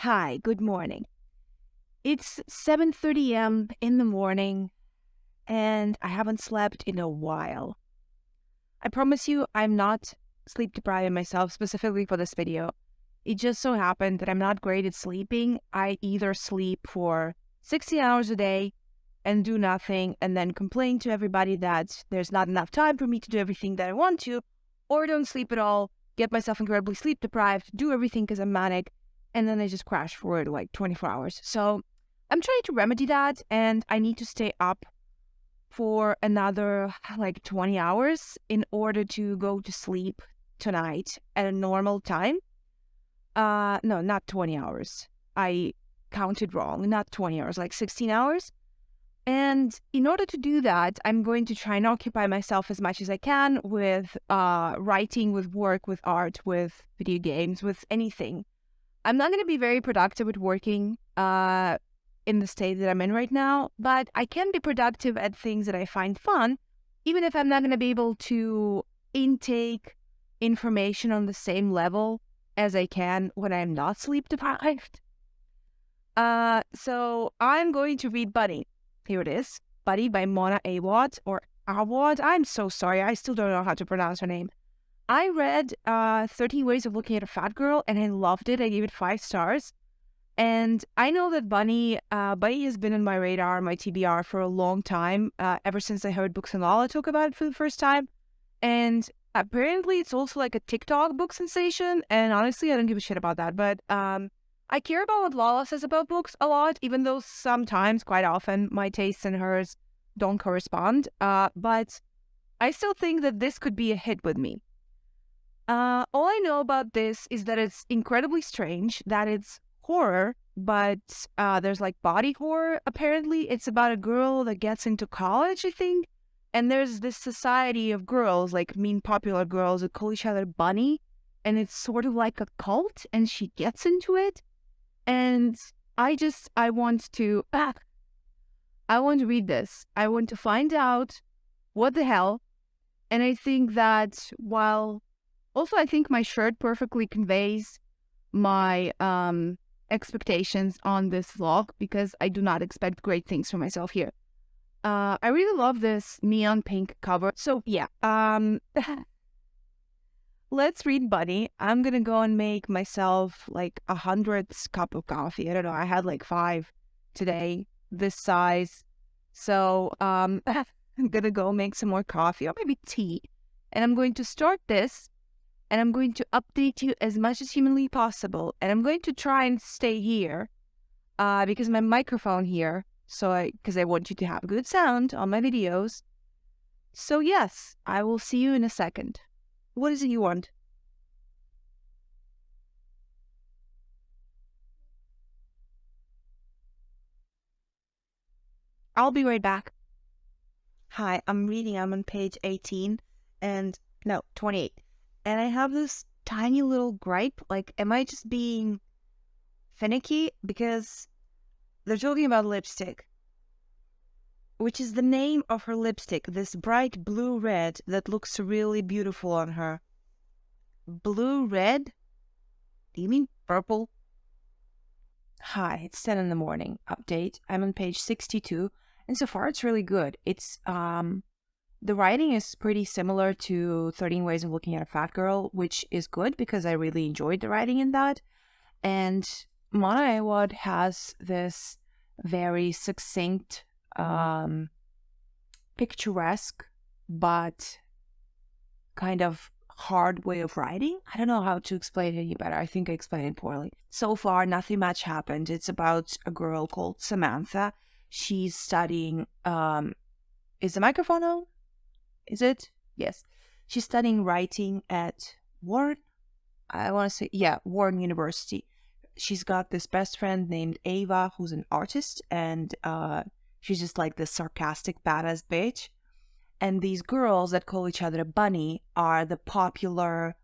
Hi, good morning. It's 7:30 a.m. in the morning, and I haven't slept in a while. I promise you, I'm not sleep deprived myself specifically for this video. It just so happened that I'm not great at sleeping. I either sleep for 60 hours a day and do nothing, and then complain to everybody that there's not enough time for me to do everything that I want to, or don't sleep at all, get myself incredibly sleep deprived, do everything because I'm manic, and then I just crash for like 24 hours. So I'm trying to remedy that, and I need to stay up for another like 20 hours in order to go to sleep tonight at a normal time. No, not 20 hours. I counted wrong. Not 20 hours, like 16 hours. And in order to do that, I'm going to try and occupy myself as much as I can with writing, with work, with art, with video games, with anything. I'm not going to be very productive at working in the state that I'm in right now, but I can be productive at things that I find fun, even if I'm not going to be able to intake information on the same level as I can when I'm not sleep deprived. So I'm going to read Bunny. Here it is. Bunny by Mona Awad or Awad. I'm so sorry. I still don't know how to pronounce her name. I read 13 Ways of Looking at a Fat Girl, and I loved it. I gave it 5 stars. And I know that Bunny has been on my radar, my TBR, for a long time, ever since I heard Books and Lala talk about it for the first time. And apparently it's also like a TikTok book sensation, and honestly, I don't give a shit about that. But I care about what Lala says about books a lot, even though sometimes, quite often, my tastes and hers don't correspond. But I still think that this could be a hit with me. All I know about this is that it's incredibly strange, that it's horror, but there's like body horror, apparently. It's about a girl that gets into college, I think, and there's this society of girls, like mean popular girls, that call each other Bunny, and it's sort of like a cult, and she gets into it, and I want to read this. I want to find out what the hell, and I think that I think my shirt perfectly conveys my expectations on this vlog, because I do not expect great things for myself here. I really love this neon pink cover. So yeah, let's read Bunny. I'm gonna go and make myself like 100th cup of coffee. I don't know. I had like 5 today, this size. So I'm gonna go make some more coffee or maybe tea, and I'm going to start this. And I'm going to update you as much as humanly possible. And I'm going to try and stay here because my microphone here, because I want you to have good sound on my videos. So yes, I will see you in a second. What is it you want? I'll be right back. Hi, I'm reading. I'm on page 18 and no, 28. And I have this tiny little gripe. Like, am I just being finicky? Because they're talking about lipstick, which is the name of her lipstick, this bright blue red that looks really beautiful on her. Blue red? Do you mean purple? Hi, it's 10 in the morning. Update. I'm on page 62, and so far it's really good. It's the writing is pretty similar to 13 Ways of Looking at a Fat Girl, which is good because I really enjoyed the writing in that. And Mona Awad has this very succinct, picturesque, but kind of hard way of writing. I don't know how to explain it any better. I think I explained it poorly. So far, nothing much happened. It's about a girl called Samantha. She's studying, is the microphone on? Is it? Yes. She's studying writing at Warren. I want to say, yeah, Warren University. She's got this best friend named Ava, who's an artist, and she's just like this sarcastic badass bitch. And these girls that call each other Bunny are the popular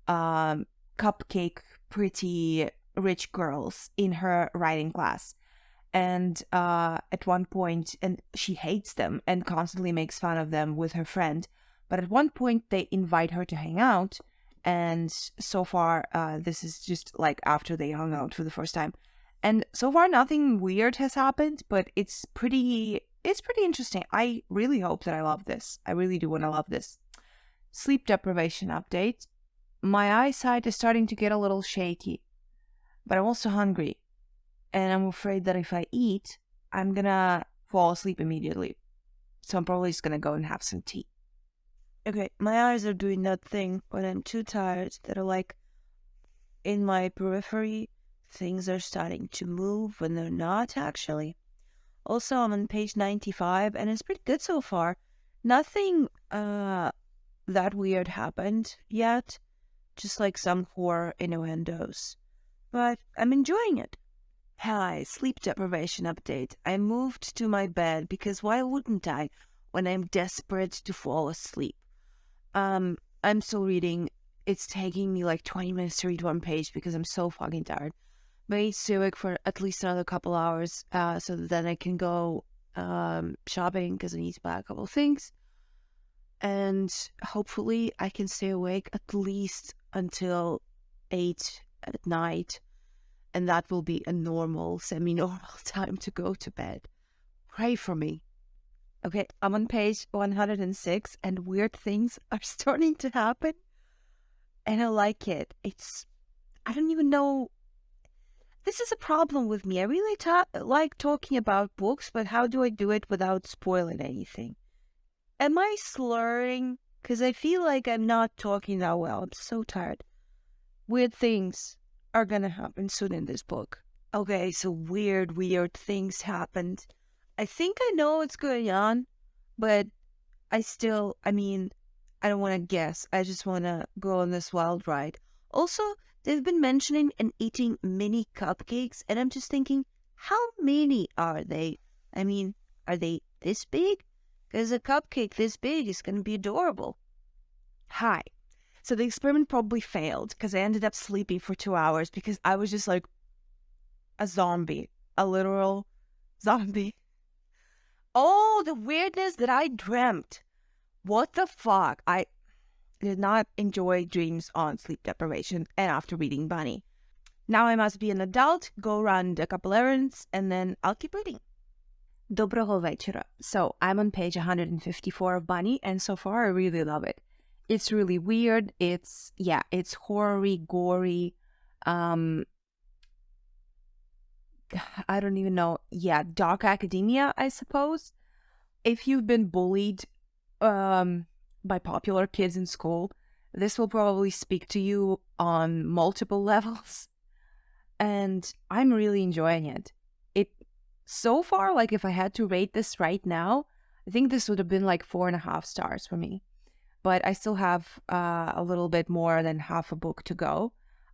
cupcake, pretty rich girls in her writing class. And at one point, and she hates them and constantly makes fun of them with her friend. But at one point, they invite her to hang out, And so far, this is just like after they hung out for the first time. And so far, nothing weird has happened, but it's pretty interesting. I really hope that I love this. I really do want to love this. Sleep deprivation update. My eyesight is starting to get a little shaky, but I'm also hungry. And I'm afraid that if I eat, I'm gonna fall asleep immediately. So I'm probably just gonna go and have some tea. Okay, my eyes are doing that thing when I'm too tired that are like in my periphery. Things are starting to move when they're not actually. Also, I'm on page 95 and it's pretty good so far. Nothing that weird happened yet. Just like some horror innuendos. But I'm enjoying it. Hi, sleep deprivation update. I moved to my bed because why wouldn't I when I'm desperate to fall asleep? I'm still reading. It's taking me like 20 minutes to read one page because I'm so fucking tired. But I need to wake for at least another couple hours so that then I can go shopping because I need to buy a couple of things. And hopefully I can stay awake at least until 8 at night. And that will be a normal, semi-normal time to go to bed. Pray for me. Okay, I'm on page 106 and weird things are starting to happen. And I like it. I don't even know. This is a problem with me. I really like talking about books, but how do I do it without spoiling anything? Am I slurring? Because I feel like I'm not talking that well. I'm so tired. Weird things are gonna happen soon in this book. Okay, so weird things happened. I think I know what's going on, but I don't want to guess. I just want to go on this wild ride. Also, they've been mentioning and eating mini cupcakes, and I'm just thinking, how many are they? I mean, are they this big? Because a cupcake this big is going to be adorable. Hi. So the experiment probably failed because I ended up sleeping for 2 hours because I was just like a zombie, a literal zombie. Oh, the weirdness that I dreamt. What the fuck? I did not enjoy dreams on sleep deprivation and after reading Bunny. Now I must be an adult, go run a couple errands, and then I'll keep reading. Доброго вечора. So I'm on page 154 of Bunny, and so far I really love it. It's really weird. It's horror-y, gory. I don't even know. Yeah, dark academia, I suppose. If you've been bullied by popular kids in school, this will probably speak to you on multiple levels. And I'm really enjoying it. So far, like if I had to rate this right now, I think this would have been like 4.5 stars for me. But I still have a little bit more than half a book to go.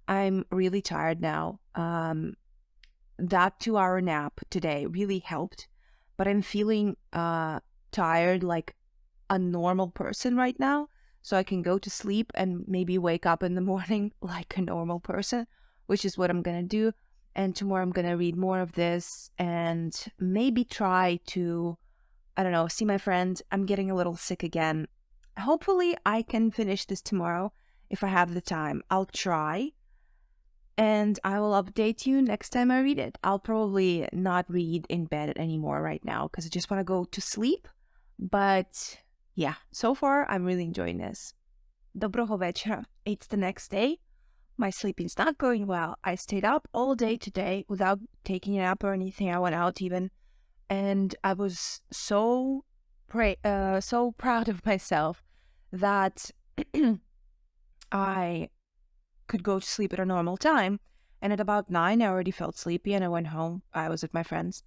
I'm really tired now. That 2-hour nap today really helped, but I'm feeling tired like a normal person right now. So I can go to sleep and maybe wake up in the morning like a normal person, which is what I'm going to do. And tomorrow I'm going to read more of this and maybe try to, I don't know, see my friend. I'm getting a little sick again. Hopefully I can finish this tomorrow if I have the time. I'll try and I will update you next time I read it. I'll probably not read in bed anymore right now because I just want to go to sleep. But yeah, so far I'm really enjoying this. Доброго вечора. It's the next day. My sleeping's not going well. I stayed up all day today without taking a nap or anything. I went out even. And I was so proud of myself that I could go to sleep at a normal time. And at about 9, I already felt sleepy and I went home. I was with my friends.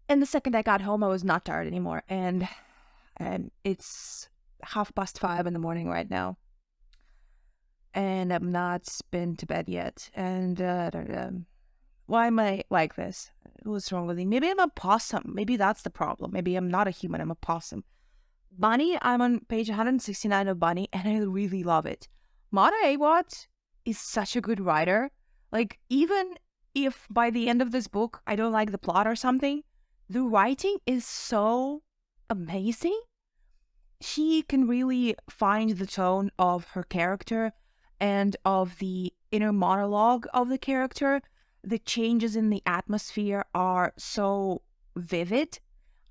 And the second I got home, I was not tired anymore. And it's 5:30 in the morning right now. And I'm not been to bed yet. And why am I like this? What's wrong with me? Maybe I'm a possum. Maybe that's the problem. Maybe I'm not a human. I'm a possum. Bunny, I'm on page 169 of Bunny, and I really love it. Mara Awad is such a good writer. Like, even if by the end of this book I don't like the plot or something, the writing is so amazing. She can really find the tone of her character and of the inner monologue of the character. The changes in the atmosphere are so vivid.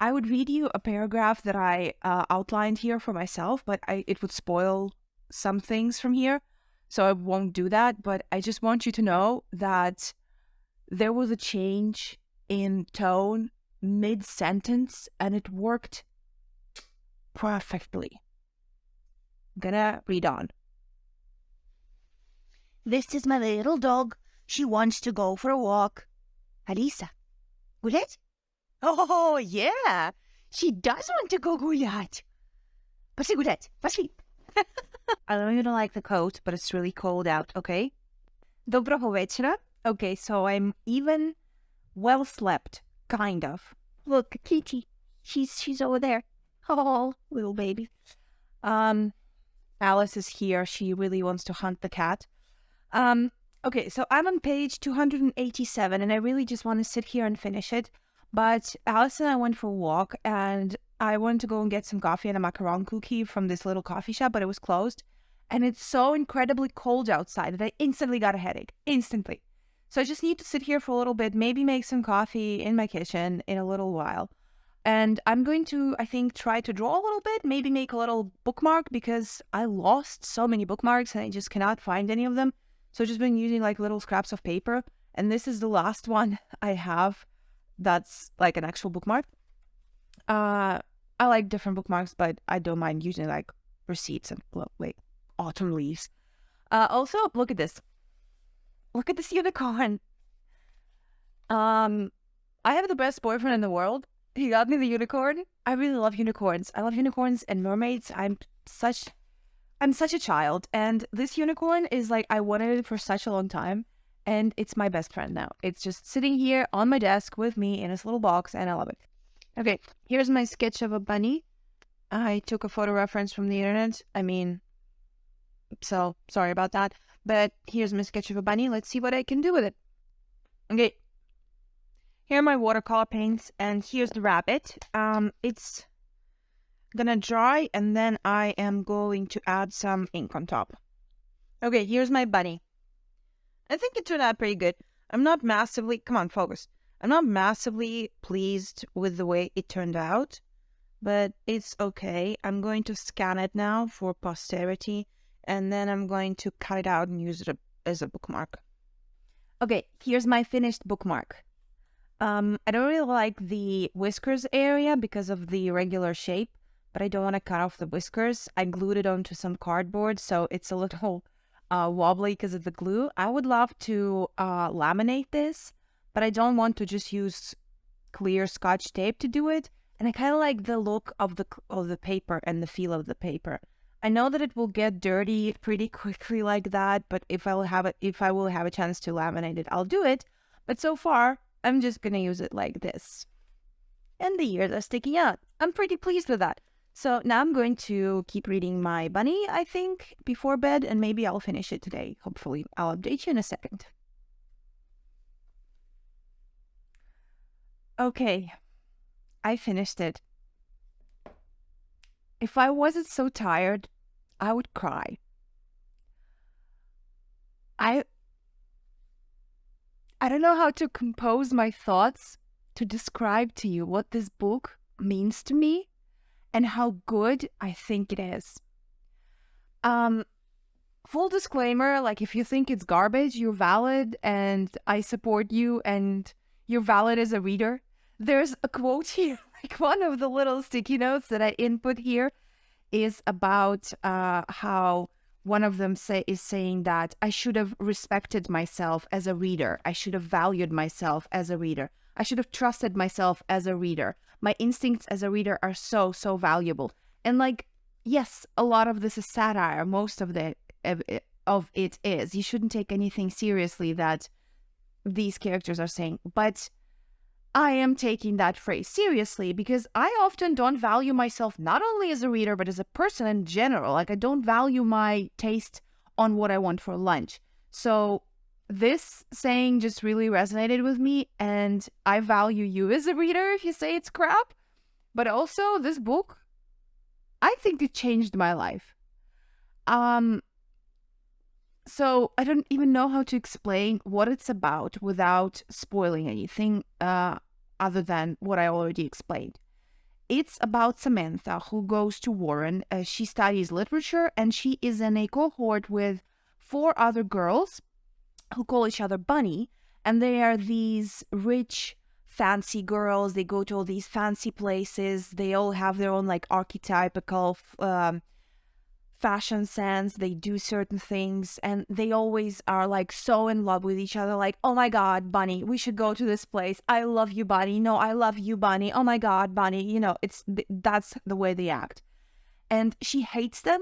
I would read you a paragraph that I outlined here for myself, but it would spoil some things from here, so I won't do that. But I just want you to know that there was a change in tone mid-sentence, and it worked perfectly. I'm gonna read on. This is my little dog. She wants to go for a walk. Alisa, Goulet? Oh, yeah. She does want to go, Goulet. Pasi, Goulet. Pasi. I know you don't like the coat, but it's really cold out, okay? Доброго вечера. Okay, so I'm even well slept, kind of. Look, Kitty. She's over there. Oh, little baby. Alice is here. She really wants to hunt the cat. Okay, so I'm on page 287, and I really just want to sit here and finish it. But Alice and I went for a walk, and I wanted to go and get some coffee and a macaron cookie from this little coffee shop, but it was closed. And it's so incredibly cold outside that I instantly got a headache. Instantly. So I just need to sit here for a little bit, maybe make some coffee in my kitchen in a little while. And I'm going to, I think, try to draw a little bit, maybe make a little bookmark, because I lost so many bookmarks and I just cannot find any of them. So I've just been using like little scraps of paper. And this is the last one I have that's like an actual bookmark. I like different bookmarks, but I don't mind using like receipts and like autumn leaves. Also, look at this. Look at this unicorn. I have the best boyfriend in the world. He got me the unicorn. I really love unicorns. I love unicorns and mermaids. I'm such a child. And this unicorn is like, I wanted it for such a long time. And it's my best friend now. It's just sitting here on my desk with me in this little box, and I love it. Okay, here's my sketch of a bunny. I took a photo reference from the internet. I mean, so sorry about that. But here's my sketch of a bunny. Let's see what I can do with it. Okay. Here are my watercolor paints, and here's the rabbit. It's gonna dry, and then I am going to add some ink on top. Okay, here's my bunny. I think it turned out pretty good. I'm not massively pleased with the way it turned out, but it's okay. I'm going to scan it now for posterity, and then I'm going to cut it out and use it as a bookmark. Okay, here's my finished bookmark. I don't really like the whiskers area because of the irregular shape, but I don't want to cut off the whiskers. I glued it onto some cardboard, so it's a little wobbly because of the glue. I would love to laminate this, but I don't want to just use clear Scotch tape to do it. And I kind of like the look of the paper and the feel of the paper. I know that it will get dirty pretty quickly like that, but if I will have a chance to laminate it, I'll do it. But so far, I'm just gonna use it like this. And the ears are sticking out. I'm pretty pleased with that. So now I'm going to keep reading my bunny, I think, before bed, and maybe I'll finish it today. Hopefully, I'll update you in a second. Okay, I finished it. If I wasn't so tired, I would cry. I don't know how to compose my thoughts to describe to you what this book means to me and how good I think it is. Full disclaimer, like if you think it's garbage, you're valid and I support you and you're valid as a reader. There's a quote here, like one of the little sticky notes that I input here is about how one of them is saying that I should have respected myself as a reader. I should have valued myself as a reader. I should have trusted myself as a reader. My instincts as a reader are so, so valuable. And like, yes, a lot of this is satire. Most of it is. You shouldn't take anything seriously that these characters are saying. But I am taking that phrase seriously because I often don't value myself not only as a reader, but as a person in general. Like I don't value my taste on what I want for lunch. So this saying just really resonated with me, and I value you as a reader if you say it's crap. But also this book, I think it changed my life. So I don't even know how to explain what it's about without spoiling anything other than what I already explained. It's about Samantha, who goes to Warren. She studies literature, and she is in a cohort with 4 other girls who call each other Bunny. And they are these rich, fancy girls. They go to all these fancy places. They all have their own, like, archetypical fashion sense. They do certain things, and they always are like so in love with each other, like, oh my god, Bunny, we should go to this place. I love you, Bunny. No, I love you, Bunny. Oh my god, Bunny. That's the way they act. And she hates them,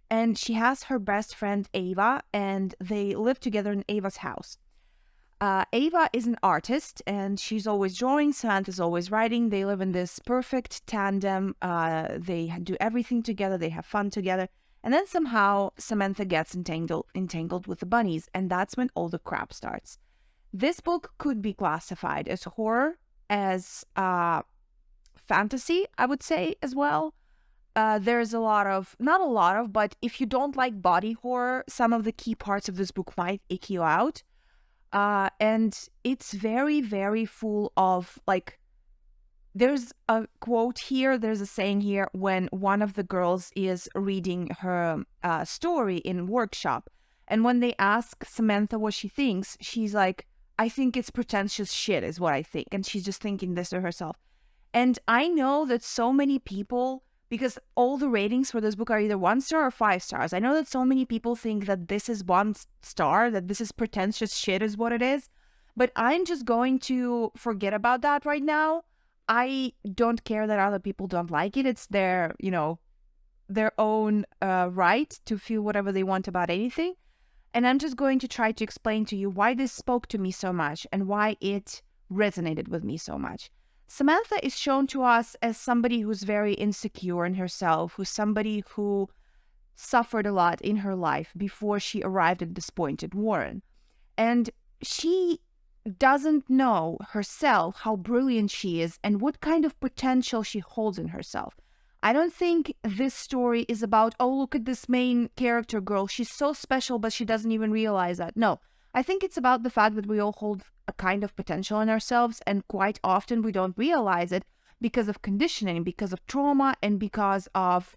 and she has her best friend Ava, and they live together in Ava's house. Ava is an artist, and she's always drawing. Samantha's always writing. They live in this perfect tandem. They do everything together. They have fun together. And then somehow Samantha gets entangled with the bunnies, and that's when all the crap starts. This book could be classified as horror, as fantasy, I would say, as well. There's not a lot of, but if you don't like body horror, some of the key parts of this book might ick you out. And it's very, very full of, like, there's a quote here, there's a saying here when one of the girls is reading her story in workshop. And when they ask Samantha what she thinks, she's like, I think it's pretentious shit is what I think. And she's just thinking this to herself. And I know that so many people, because all the ratings for this book are either 1 star or 5 stars. I know that so many people think that this is 1 star, that this is pretentious shit is what it is. But I'm just going to forget about that right now. I don't care that other people don't like it. It's their, their own right to feel whatever they want about anything. And I'm just going to try to explain to you why this spoke to me so much and why it resonated with me so much. Samantha is shown to us as somebody who's very insecure in herself, who's somebody who suffered a lot in her life before she arrived at this point at Warren. And she doesn't know herself how brilliant she is and what kind of potential she holds in herself. I don't think this story is about, oh, look at this main character girl. She's so special, but she doesn't even realize that. No, I think it's about the fact that we all hold a kind of potential in ourselves, and quite often we don't realize it because of conditioning, because of trauma, and because of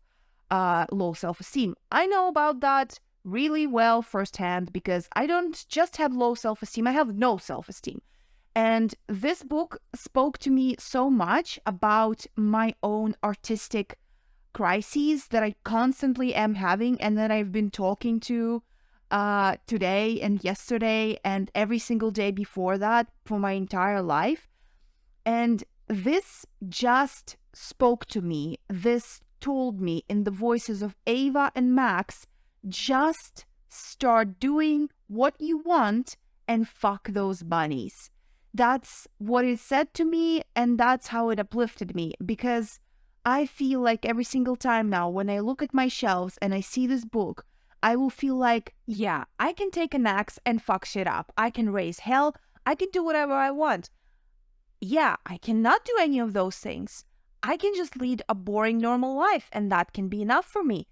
low self-esteem. I know about that really well firsthand because I don't just have low self-esteem, I have no self-esteem. And this book spoke to me so much about my own artistic crises that I constantly am having and that I've been talking to today and yesterday and every single day before that for my entire life. And this just spoke to me. This told me in the voices of Ava and Max, just start doing what you want and fuck those bunnies. That's what it said to me, and that's how it uplifted me, because I feel like every single time now when I look at my shelves and I see this book, I will feel like, yeah, I can take an axe and fuck shit up. I can raise hell. I can do whatever I want. Yeah, I cannot do any of those things. I can just lead a boring normal life, and that can be enough for me.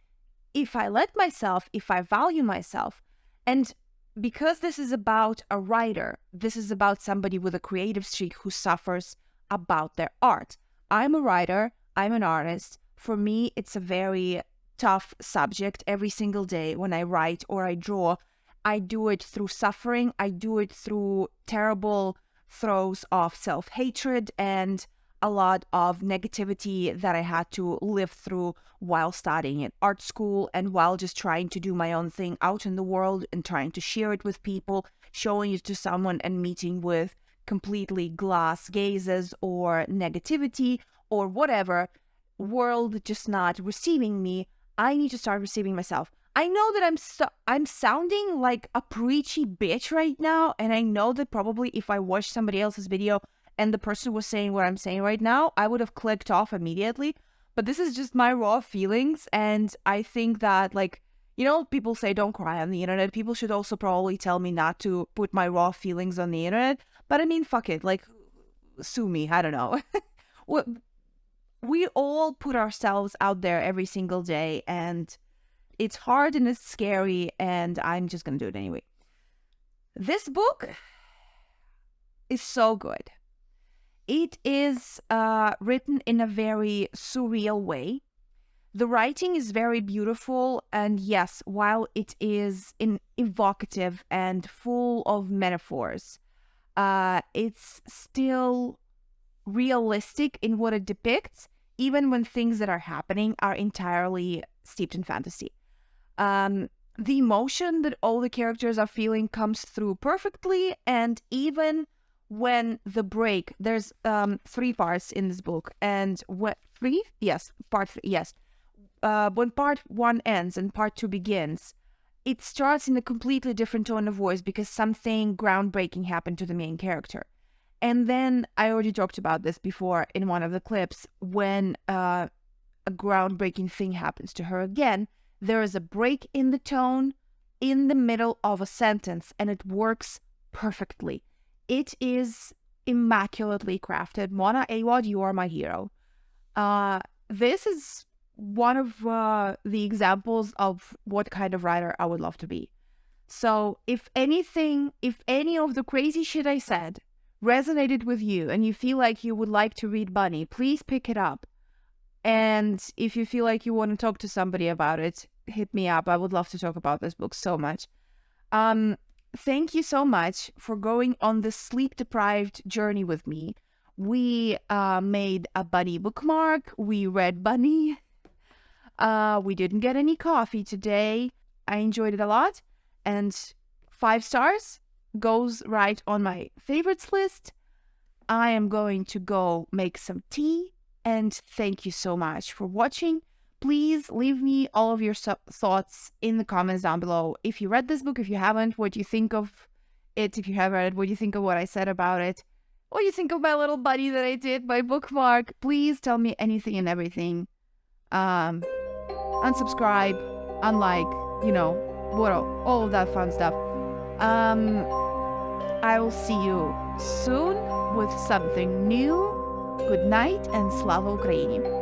If I let myself, if I value myself. And because this is about a writer, this is about somebody with a creative streak who suffers about their art. I'm a writer, I'm an artist. For me, it's a very tough subject every single day when I write or I draw. I do it through suffering. I do it through terrible throes of self-hatred and a lot of negativity that I had to live through while studying at art school and while just trying to do my own thing out in the world and trying to share it with people, showing it to someone and meeting with completely glass gazes or negativity or whatever, world just not receiving me. I need to start receiving myself. I know that I'm sounding like a preachy bitch right now, and I know that probably if I watched somebody else's video and the person was saying what I'm saying right now, I would have clicked off immediately. But this is just my raw feelings, and I think that, like, people say don't cry on the internet. People should also probably tell me not to put my raw feelings on the internet. But I mean, fuck it. Like, sue me. I don't know. We all put ourselves out there every single day, and it's hard and it's scary, and I'm just going to do it anyway. This book is so good. It is written in a very surreal way. The writing is very beautiful, and yes, while it is evocative and full of metaphors, it's still realistic in what it depicts, even when things that are happening are entirely steeped in fantasy. The emotion that all the characters are feeling comes through perfectly, and even when the break, there's 3 parts in this book, and what 3? Yes, part 3. Yes, when part 1 ends and part 2 begins, it starts in a completely different tone of voice because something groundbreaking happened to the main character. And then I already talked about this before in one of the clips. When a groundbreaking thing happens to her again, there is a break in the tone in the middle of a sentence, and it works perfectly. It is immaculately crafted. Mona Awad, you are my hero. This is one of the examples of what kind of writer I would love to be. So if any of the crazy shit I said resonated with you and you feel like you would like to read Bunny, please pick it up. And if you feel like you want to talk to somebody about it, hit me up. I would love to talk about this book so much. Thank you so much for going on this sleep-deprived journey with me. We made a Bunny bookmark. We read Bunny. We didn't get any coffee today. I enjoyed it a lot. And 5 stars goes right on my favorites list. I am going to go make some tea. And thank you so much for watching. Please leave me all of your thoughts in the comments down below. If you read this book, if you haven't, what do you think of it? If you have read it, what do you think of what I said about it? What do you think of my little buddy that I did, my bookmark? Please tell me anything and everything. Unsubscribe, unlike, all of that fun stuff. I will see you soon with something new. Good night and Slava Ukraini.